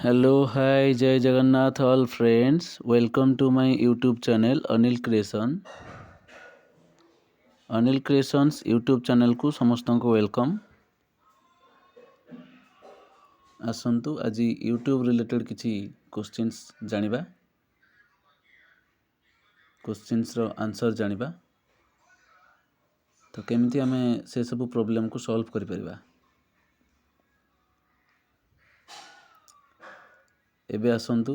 Hello, hi, Jai Jagannath, all friends. Welcome to my YouTube channel Anil Creation. Anil Creations YouTube channel को समस्तଙ୍କୁ welcome. आसंतु आज YouTube related किसी questions जानिबा, questions रो answer जानिबा, तो केमिति आमे से सब प्रॉब्लम को सॉल्व करि परिबा। एबे आसंतु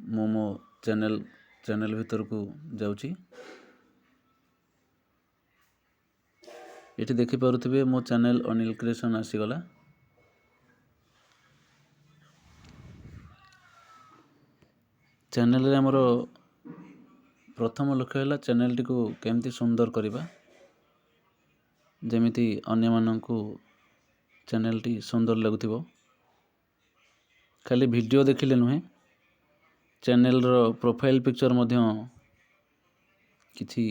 मो चैनल भीतर को जाउची। एठी देखि पारुथिबे मो चैनल अनिल क्रिएशन आसी गला। चैनल रे हमरो प्रथम लक्ष्य है चैनल टी को केमती सुंदर करवा, जेमिति अन्य माननकु चैनल टी सुंदर लगुथिबो। खाली वीडियो देखिले नुहे, चैनल रो प्रोफाइल पिक्चर मध्य किछि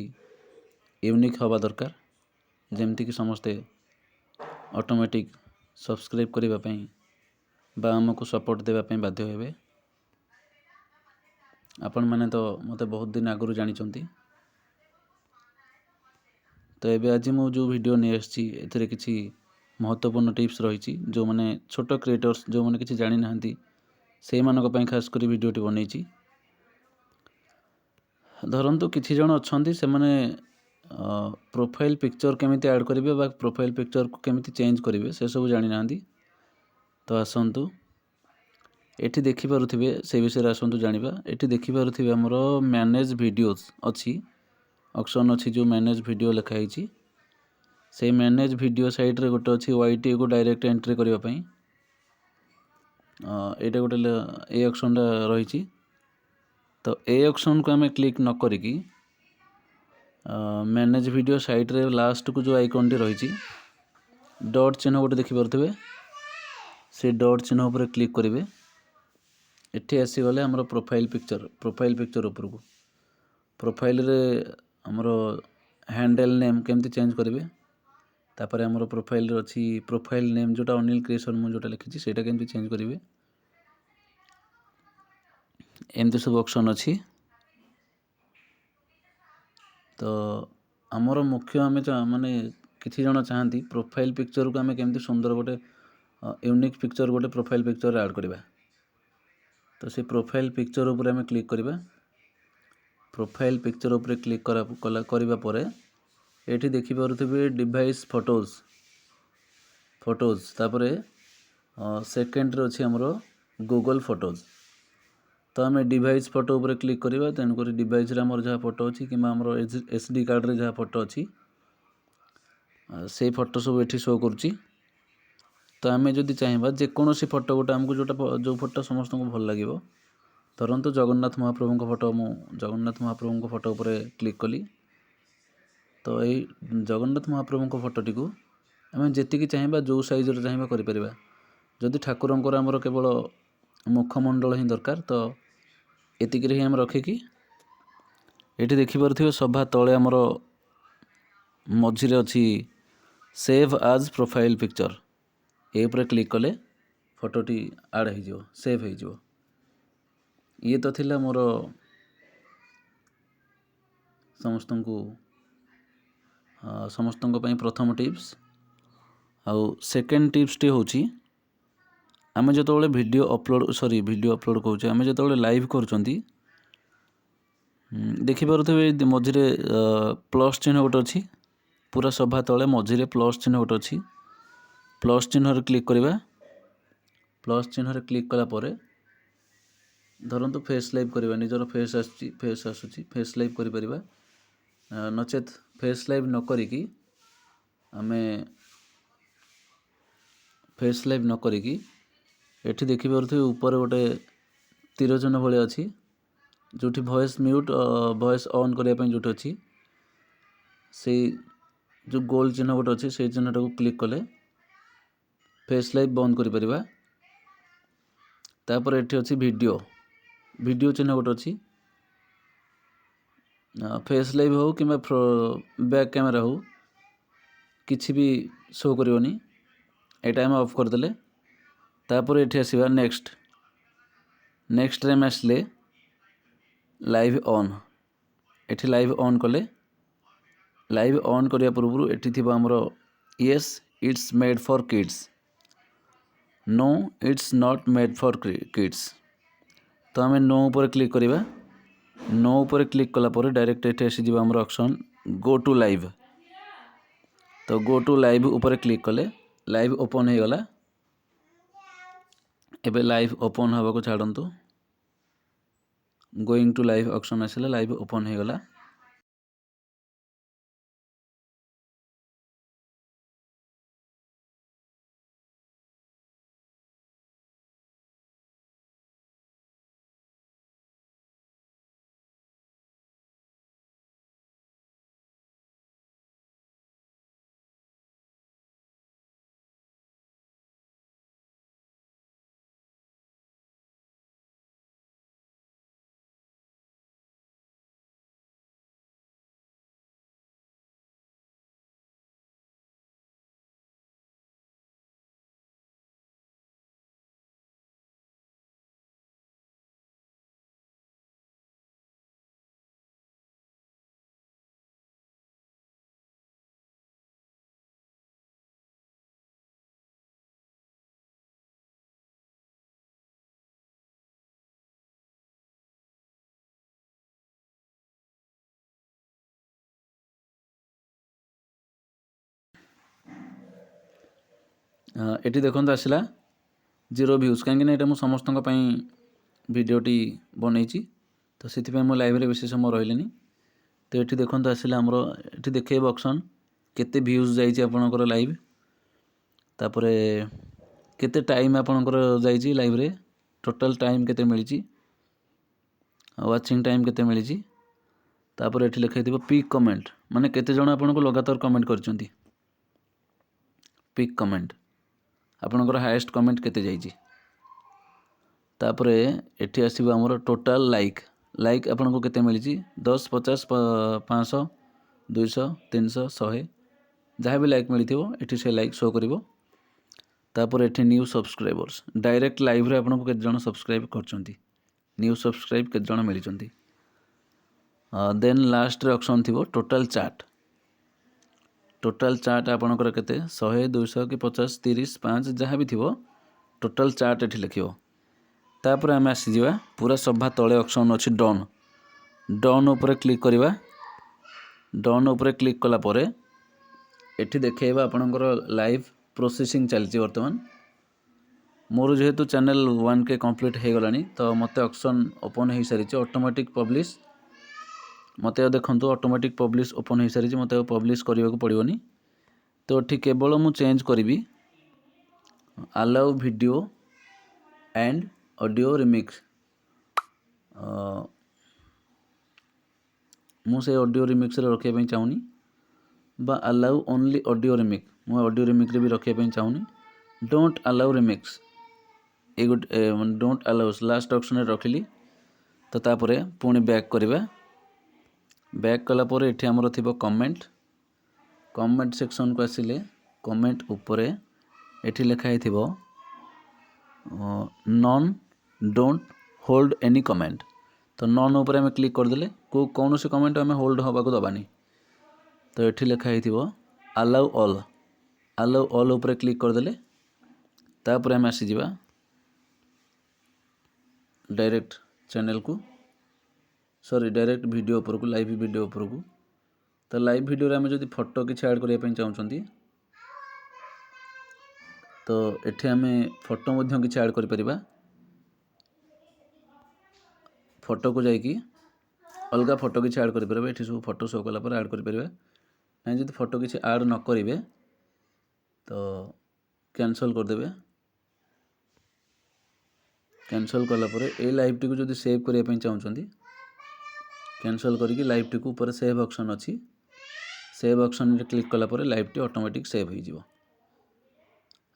यूनिक हवा दरकार, जेमिति कि समस्ते ऑटोमेटिक सब्सक्राइब करिबा पई बा हमको सपोर्ट देबा पई बाध्य हेबे। आपण माने तो मते बहुत दिन आगु जानी चंती। तो एबे आज मु जो वीडियो नै आछि एथिरे किछि महत्वपूर्ण टिप्स रहिछि, जो माने छोट क्रिएटर्स जो माने किछि जानि नाहंती से मानक पई खास करी वीडियोटी बनैछि। धरंतु किछि जण अछंती से माने प्रोफाइल पिक्चर केमिति ऐड करिवे बा प्रोफाइल पिक्चर को केमिति चेंज करिवे से सब जानि नाहंती। तो आसंतु एठी देखि पारुथिबे से विषय आसंतु जानिबा। एठी देखि पारुथिबे हमरो मैनेज वीडियोस अछि, ऑप्शन अछि जो मैनेज वीडियो लिखा है। से मैनेज वीडियो साइड रे गोटे अच्छी वाईटी को डायरेक्ट एंट्री करने पई एटा गोटे ए ऑप्शन रही। तो ए ऑप्शन को आम क्लिक न करिकी मैनेज वीडियो साइड रे लास्ट को जो आइकन टी रही डॉट चिन्ह गोटे देखि पारुथिबे, से डॉट चिन्ह ऊपर क्लिक करेंगे। एठी आसी गले हमर प्रोफाइल पिक्चर ऊपर को प्रोफाइल रे हमर हैंडल नेम केमती चेंज करेंगे। तापर हमर प्रोफाइल रे अछि प्रोफाइल नेम जोटा अनिल क्रिएशन मु जोटा लिखिछि सेटा केमती चेंज करेंगे। एमती सब ऑप्शन अछि। तो हमर मुख्य आमे माने किछि जण चाहंती प्रोफाइल पिक्चर को आमे केमती सुंदर गोटे यूनिक पिक्चर गोटे प्रोफाइल पिक्चर ऐड करबा। तो से प्रोफाइल पिक्चर ऊपर आमे क्लिक करबा। प्रोफाइल पिक्चर ऊपर क्लिक करबा परे एठी देखि पारुथिबे डिवाइस फोटोज तापरे सेकेंड रे अछि हमरो गूगल फोटोज। तो आम डिवाइस फोटो ऊपर क्लिक करबा, तेनु करी डिवाइस रे हमर जहा फोटो अछि कि हमरो एसडी कार्ड रे जहा फोटो अछि से फोटो सब एठी शो करछि। तो आम जदि चाहिबा जे कोनोसी फोटो गोटे हमको जो फोटो समस्त को भल लागिबो, तुरंत जगन्नाथ महाप्रभु को फोटो मु जगन्नाथ महाप्रभु को फोटो ऊपर क्लिक कली। तो ये जगन्नाथ महाप्रभु को फोटोटी को आम जी चाहिए जो साइज चाहिए करें। जदि ठाकुरंकर आमर केवल मुखमंडल ही दरकार तो एतिक ही आम रखिकी ये देखिपे सभा तले आमर मझीरे अच्छी सेव आज प्रोफाइल पिक्चर ये ऊपर क्लिक कले फोटोटी आड हो सेव हो। ये तो थिला मोर समस्त प्रथम टिप्स। आउ सेकेंड टिप्स टी होची आमे जतबेले वीडियो अपलोड कहूँ आमे जतबेले लाइव करचंती देखि पारुथिबे मझिरे प्लस चिन्ह गोटे अछि, पूरा सभा तले मझिरे प्लस चिन्ह गोटे अछि। प्लस चिन्ह रे क्लिक करबा। प्लस चिन्ह रे क्लिक कला परे धरंतु फेस लाइव करबा, निजर फेस आसुची फेस लाइव करि परिबा। नचेत फेस लाइव न करिकी आमे फेस लाइव न करिकी एठी देखि पारुथिबे ऊपर गोटे तीर चिन्ह भले अछि, जोठी वॉइस म्यूट वॉइस ऑन करिया पई जोठी अछि से जो गोल चिन्ह गोटे अछि से चिन्ह को क्लिक कले फेस लाइव बंद करि परिबा। तापर एठी अछि वीडियो चिन्ह गोटे अछि, फेस लाइव हो कि बैक कैमरा हो किछि भी शो करिवनी, एटा हम ऑफ कर देले। तापर एठी आसीबा नेक्स्ट। नेक्स्ट रे आसले लाइव ऑन एठी लाइव ऑन कले लाइव ऑन करिया पूर्व एठी थिबा हमरो yes it's made for kids no it's not made for kids तो आम नो उपर क्लिक करिबा नो उपर क्लिक कला पर डायरेक्ट एठी आसी जिबा हमरो ऑप्शन गो टू लाइव तो गो टू लाइव उपर क्लिक कले लाइव ओपन हो गला एबे लाइव ओपन हवा को छाड़ंतु गोइंग टू लाइव ऑप्शन आसिला लाइव ओपन हो गला एटी देखो आसला 0 व्यूज कहीं ये मुझे समस्त भिडटी बनई तो से लाइव रे बेसी समय रही तो ये देखो आसला आमर ये देखेब ऑप्शन केते व्यूज जाइए आपणकर लाइव तापर केते टाइम आपणकर जाइए लाइव रे टोटल टाइम केते मिली वाचिंग टाइम केते मिली तापर ये लिखाई पिक कमेंट माने केते जण आपन को लगातार कमेंट करचंती पिक कमेंट आपणकर हाईएस्ट कमेंट केते जाइए तापर एठी आसीबो हमर टोटल लाइक लाइक आपन को केते मिली 10 50 500 200 300 100 जहाँ भी लाइक मिली एठी से लाइक शो करिवो तापर एठी न्यू सब्सक्राइबर्स डायरेक्ट लाइव रे आपन को केते जण सब्सक्राइब करचंती न्यू सब्सक्राइब केते जण मिलिचंती देन लास्ट रे ऑप्शन थिबो टोटल चार्ट आपणकर केते 100 200 कि 50 30 5 जहाँ भी थिबो टोटल चार्ट एठी लिखिवो तापर आम आसीजा पूरा सभा तले ऑप्शन अच्छी डन उपर क्लिक करवा डन उपर क्लिक कला परे एठी देखेबा आपणकर लाइव प्रोसेसिंग चलती वर्तमान मोर जेहेतु चैनल 1K कंप्लीट हो गलानी तो मते ऑप्शन ओपन हो सारी ऑटोमेटिक पब्लिश मते देखंतु ऑटोमेटिक पब्लिश ओपन हो सारी मते पब्लिश करने को पड़ोनी तो ठीक केवल मु चेंज करी allow video and audio remix मुझे ऑडियो रिमिक्स रे रखिया चाहूनी बा अलाउ ओनली ऑडियो रिमिक्स मु ऑडियो रिमिक्स रे भी रखिया चाहूनी don't allow remix a good don't allow last option रे रखिली तो तापरे पुणी बैक करवा बैक कला परे एठी हमरो थिबो कमेंट सेक्शन को आसिले कमेंट उपरे एठी लिखा ही थिबो non don't hold any comment तो नॉन ऊपर आम क्लिक करदे कौन से कमेंट आम होल्ड हवा को दबानी तो ये लिखाई थी अलाउ ऑल ऊपर क्लिक करदे तापर आम आसीजा डायरेक्ट चैनल को सॉरी डायरेक्ट वीडियो उपर को लाइव वीडियो उपर को तो लाइव वीडियो रे आम जदि फोटो किसी ऐड करने चाहूँगी तो एठी आम फोटो मध्य किसी ऐड कर परिबा फोटो को जाइकी अलग फोटो किसी ऐड कर परिबा एठी सब फोटो शो कला पर ऐड कर परिबा नहीं जदि फोटो किसी ऐड न करिवे तो कैंसल कर देबे कैंसल कला पर ए लाइव टी को जदि सेव करने पे चाहूँगी कैंसल करके लाइव टी को ऊपर सेव ऑप्शन अच्छी सेव ऑप्शन रे क्लिक कला पर लाइव टी ऑटोमेटिक सेव हो जिवो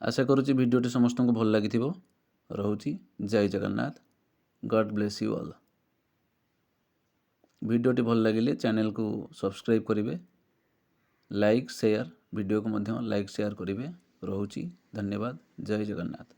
आशा करुच्ची वीडियोटी समस्त को भल लगी रोची जय Jagannath god bless you all वीडियोटी भल लगिले चैनल को सब्सक्राइब करेंगे लाइक शेयर वीडियो को मध्य लाइक शेयर करेंगे रोची धन्यवाद जय जगन्नाथ।